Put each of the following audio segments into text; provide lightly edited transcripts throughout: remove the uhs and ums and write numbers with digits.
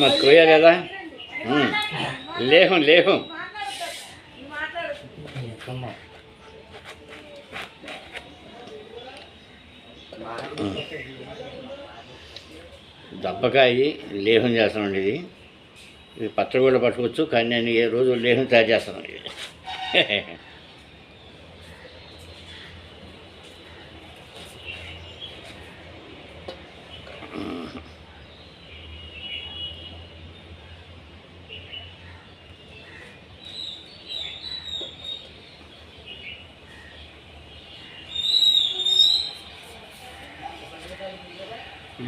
మరి కోయాలి కదా. లేహం లేహం దబ్బకాయ లేహం చేస్తామండి. ఇది పచ్చడి కూడా పట్టుకోవచ్చు, కానీ నేను ఏ రోజు లేహం తయారు చేస్తాను. ఇది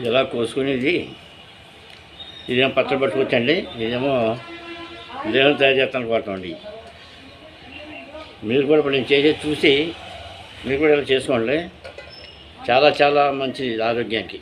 ఇలా కోసుకునేది. ఇదేమో పచ్చడి పట్టుకోవచ్చండి, ఇదేమో లేహం తయారు చేస్తాను కోరుతామండి. మీరు కూడా ఇప్పుడు నేను చేసేది చూసి మీరు కూడా ఇలా చేసుకోండి. చాలా చాలా మంచిది ఆరోగ్యానికి.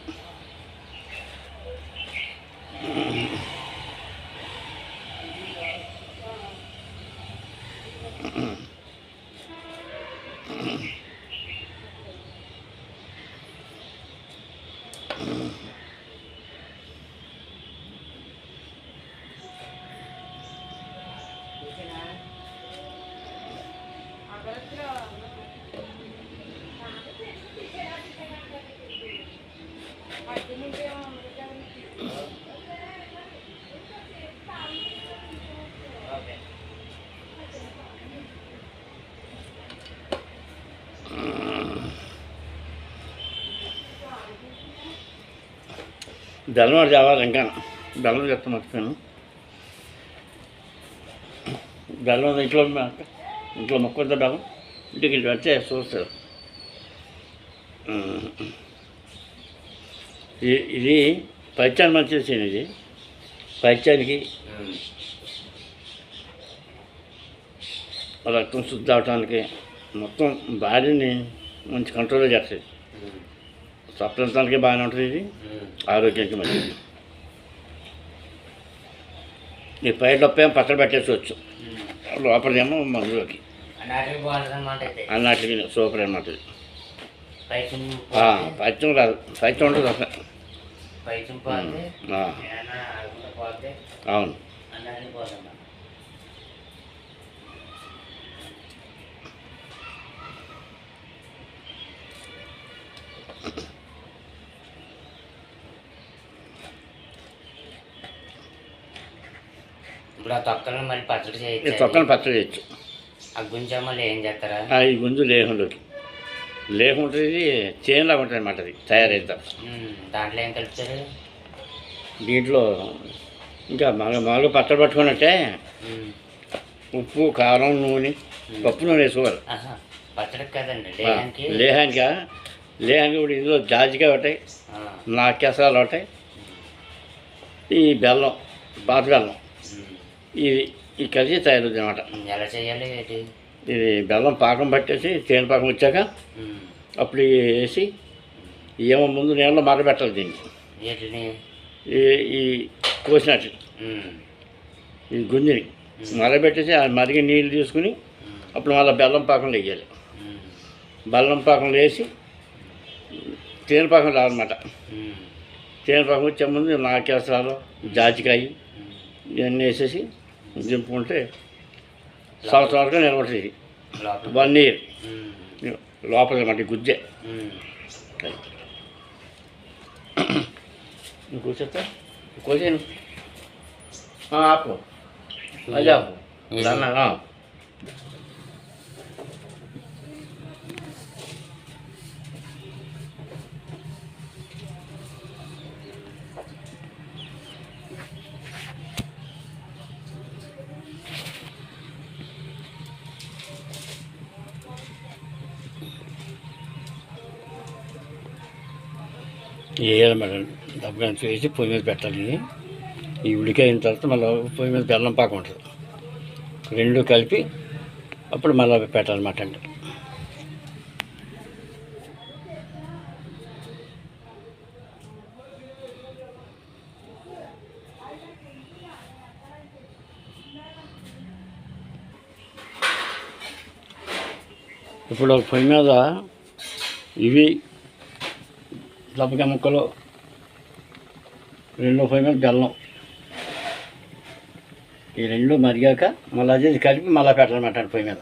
బెల్లం వాడు కావాలి. ఇంకా బెల్లం చెప్తా మర్చిపోయాను. బెల్లం ఇంట్లో మొక్కంతా బెల్లం ఇంటికి వెళ్ళి పెడితే చూస్తారు. ఇది పైత్యానికి మంచిది. ఇది పైత్యానికి రక్తం శుద్ధి అవటానికి మొత్తం బాడీని మంచి కంట్రోల్లో చేస్తుంది. స్వప్నంతానికి బాగానే ఉంటుంది. ఇది ఆరోగ్యానికి మంచిది. ఈ పైటొప్పేమో పచ్చడి పెట్టేసుకోవచ్చు, లోపలేమో మందులోకి అన్నట్లకి సూపర్ అనమాట. ఇది పైత్యం రాదు, పైత్యం ఉంటుంది అసలు. అవును. ఇప్పుడు ఆ తొక్కలను మళ్ళీ పచ్చడి చేయొచ్చు. తొక్కలను పచ్చడి చేయొచ్చు. ఆ గుంజ మళ్ళీ ఏం చేస్తారా? ఈ గుంజు లేహంలోకి లేహం ఉంటుంది, చేనులాగా ఉంటుంది అన్నమాట. అది తయారైద్దాం. దాంట్లో ఏం కలుపుతారు? దీంట్లో ఇంకా మామూలుగా పచ్చడి పట్టుకున్నట్టే ఉప్పు, కారం, నూనె, పప్పు నూనె వేసుకోవాలి. పచ్చడి కదండి లేహానికి ఇప్పుడు ఇందులో జాజికాయ ఉంటాయి, నాకేసాలు ఉంటాయి, ఈ బెల్లం, బాత బెల్లం, ఇది కలిసి తయారవుతుంది అన్నమాట. ఎలా చేయాలి? ఇది బెల్లం పాకం పట్టేసి తేనె పాకం వచ్చాక అప్పుడు వేసి ఏమో ముందు నీళ్ళలో మరగబెట్టాలి దీన్ని. ఈ కోసినట్టు ఈ గుంజిని మరగబెట్టేసి ఆ మరిగి నీళ్ళు తీసుకుని అప్పుడు మళ్ళీ బెల్లం పాకంలో వేయాలి. బెల్లం పాకంలో వేసి తేనె పాకం రావాలన్నమాట. తేనె పాకం వచ్చే ముందు నాకేసాలు, జాజికాయ ఇవన్నీ వేసేసి దింపుకుంటే సంవత్సరం వరకు నిలబడుతుంది. 1 year లోపల అన్నమాట. గుజ్జే కూర్చోతా కోసాను ఆపు అది ఆపు అన్నా. వేయాలి మేడం. డబ్బుగా వేసి పొయ్యి మీద పెట్టాలి. ఈ ఉడికైన తర్వాత మళ్ళీ పొయ్యి మీద బెల్లం పాకం ఉంటుంది, రెండు కలిపి అప్పుడు మళ్ళీ పెట్టాలన్నమాట అండి. ఇప్పుడు పొయ్యి మీద ఇవి దబ్బకాయ ముక్కలు, రెండో పొయ్యి మీద బెల్లం ఈ రెండు మరిగాక మళ్ళీ అది కలిపి మళ్ళీ పెట్టాలన్నమాట పొయ్యి మీద.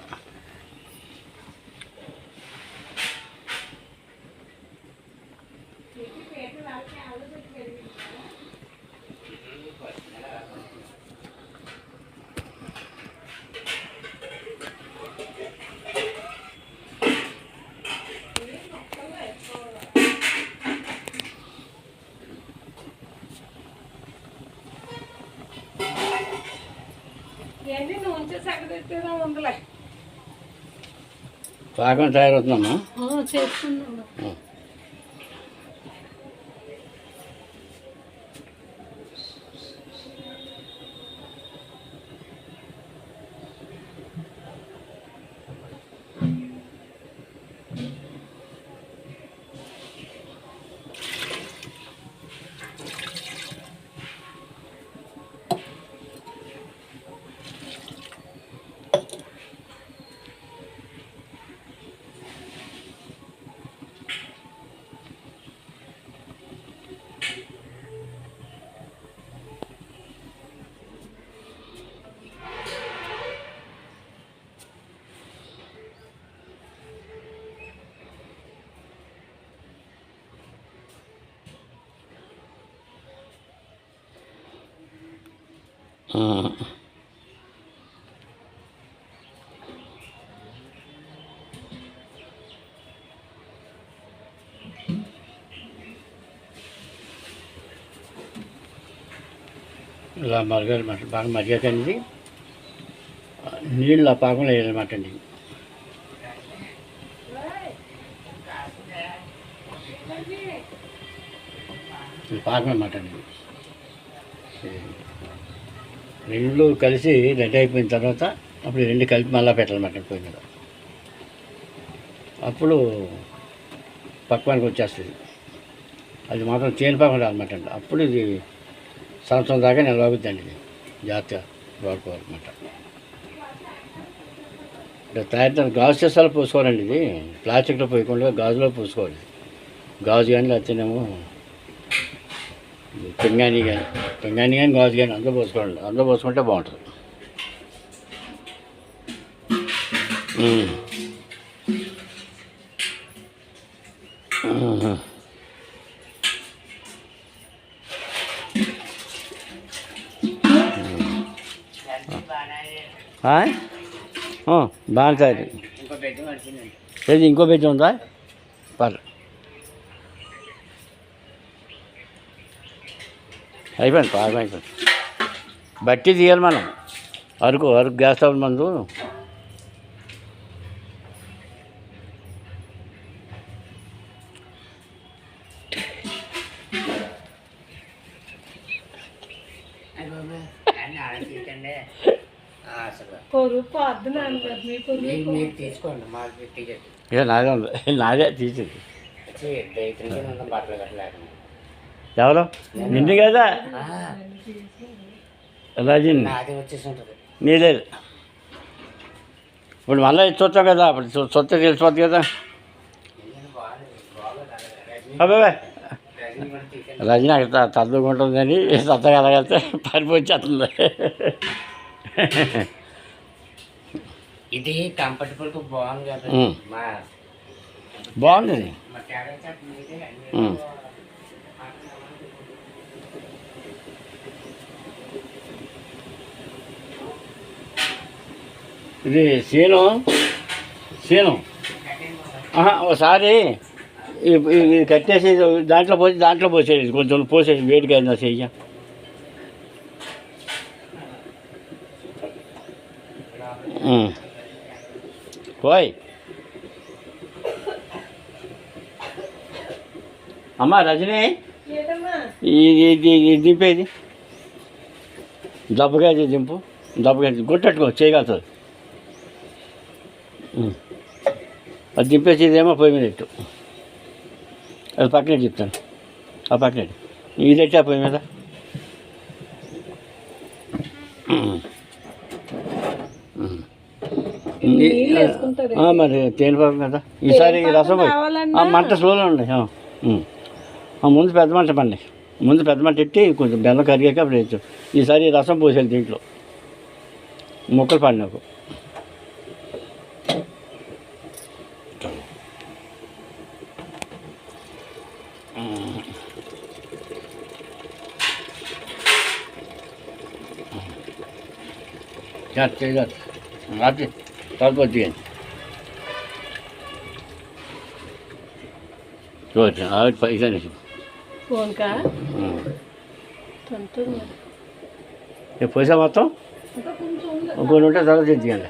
పాకం తయారవుతుందమ్మా. చేసుకున్నాను. ఇలా మరగాలన్నమాట. బాగా మరిగాకండి నీళ్ళు ఆ పాకంలో వేయాలన్నమాట అండి. పాకం అన్నమాట అండి. రెండు కలిసి రెడీ అయిపోయిన తర్వాత అప్పుడు రెండు కలిపి మళ్ళీ పెట్టాలన్నమాట పొయ్యి మీద. అప్పుడు పక్వానికి వచ్చేస్తుంది. అది మాత్రం తేనె పాకం రాదన్నమాట అండి. అప్పుడు ఇది సంవత్సరం దాకా నిల్వ అవుతుందండి. ఇది జాగ్రత్తగా వాడుకోవాలన్నమాట. అంటే తయారు గాజు సీసాలో పోసుకోవాలండి. ఇది ప్లాస్టిక్లో పోయకుండా గాజులో పోసుకోవాలి. గాజు కానీ లేకపోతేనేమో పింగాణి కానీ గాజు కానీ అందులో పోసుకోండి. అందులో పోసుకుంటే బాగుంటుంది. బాగా తయారు. ఏది ఇంకో బెజ్జి ఉందా? పర్లేదు, అయిపోయింది. బాగా అయిపోయింది. బట్టి తీయాలి మనం. అరకు గ్యాస్ స్టవ్ మందు తీసుకోండి. నాదే ఉంది. నాదే తీసింది. బట్టలు కట్టలేక ఎవరు నిన్ను కదా రాజీని అది వచ్చేసి ఉంటుంది. నీలేదు. ఇప్పుడు మళ్ళీ చూస్తాం కదా, అప్పుడు సొత్త తెలిసిపోద్ది కదా. అబ్బాయి రజనీ అక్కడ తద్దుకుంటుందని సత్తగా ఎలాగైతే పరిపోచ్చేస్తుంది. ఇది కంఫర్టబుల్ బాగుంది కదా. బాగుంది. ఇది సీను ఒకసారి ఇది కట్టేసి దాంట్లో పోసేది కొంచెం పోసేది వేడిగా అయిందా చెయ్య. పోయ్ అమ్మా రజనీ, ఇది దింపేది దెబ్బగా దింపు. దెబ్బగా గుట్టట్టుకో చేయగలుగుతుంది. అది దింపేసి ఇదేమో పొయ్యి మీద పెట్టు. అది పక్కనే చెప్తాను. ఆ పక్కనే ఇది పెట్టి ఆ పొయ్యి మీద. మరి తేనిపాకం కదా. ఈసారి రసం మంట స్లోలో ఉండి ముందు పెద్ద మంట పండి. ముందు పెద్ద మంట పెట్టి కొంచెం బెల్లం కరిగాక అప్పుడు వేయచ్చు. ఈసారి రసం పోసేది దీంట్లో. ముక్కలు పడి నాకు రాత్రి తలపొద్దు చూడచ్చు ఆవిడ పైసా ఫోన్ కా తంతుంది పైసా మొత్తం ఇంకా కొంచెం ఉంది. ఇంకొన్ని ఉంటే తర్వాత తీయండి